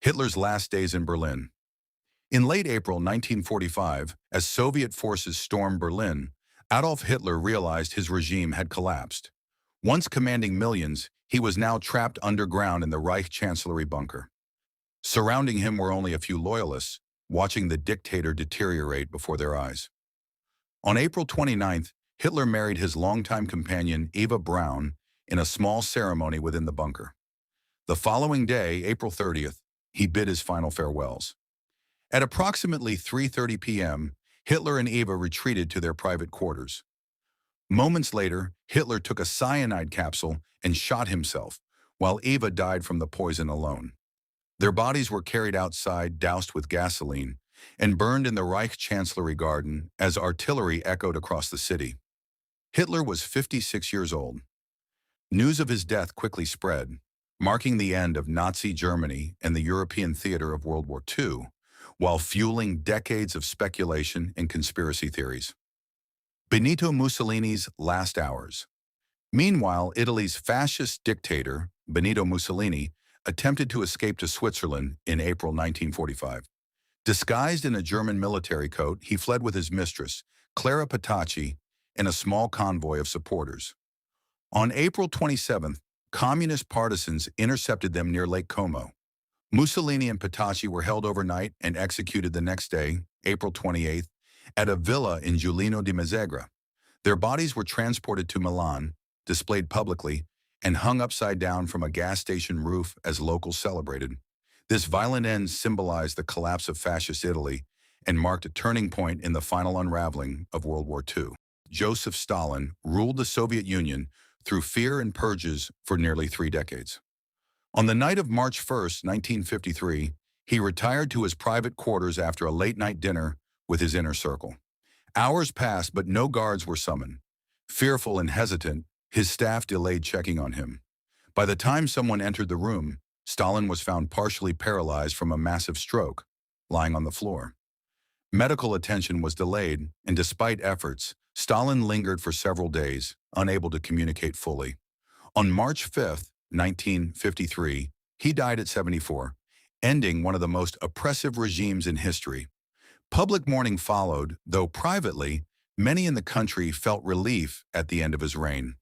Hitler's last days in Berlin. In late April 1945, as Soviet forces stormed Berlin, Adolf Hitler realized his regime had collapsed. Once commanding millions, he was now trapped underground in the Reich Chancellery bunker. Surrounding him were only a few loyalists, watching the dictator deteriorate before their eyes. On April 29th, Hitler married his longtime companion Eva Braun in a small ceremony within the bunker. The following day, April 30th, he bid his final farewells. At approximately 3:30 p.m., Hitler and Eva retreated to their private quarters. Moments later, Hitler took a cyanide capsule and shot himself, while Eva died from the poison alone. Their bodies were carried outside, doused with gasoline, and burned in the Reich Chancellery garden as artillery echoed across the city. Hitler was 56 years old. News of his death quickly spread, marking the end of Nazi Germany and the European theater of World War II, while fueling decades of speculation and conspiracy theories. Benito Mussolini's last hours. Meanwhile, Italy's fascist dictator, Benito Mussolini, attempted to escape to Switzerland in April 1945. Disguised in a German military coat, he fled with his mistress, Clara Petacci, and a small convoy of supporters. On April 27th, communist partisans intercepted them near Lake Como. Mussolini and Petacci were held overnight and executed the next day, April 28th, at a villa in Giuliano di Mezzegra. Their bodies were transported to Milan, displayed publicly, and hung upside down from a gas station roof as locals celebrated. This violent end symbolized the collapse of fascist Italy and marked a turning point in the final unraveling of World War II. Joseph Stalin ruled the Soviet Union through fear and purges for nearly 3 decades. On the night of March 1st, 1953, he retired to his private quarters after a late-night dinner with his inner circle. Hours passed, but no guards were summoned. Fearful and hesitant, his staff delayed checking on him. By the time someone entered the room, Stalin was found partially paralyzed from a massive stroke, lying on the floor. Medical attention was delayed, and despite efforts, Stalin lingered for several days, unable to communicate fully. On March 5th, 1953, he died at 74, ending one of the most oppressive regimes in history. Public mourning followed, though privately, many in the country felt relief at the end of his reign.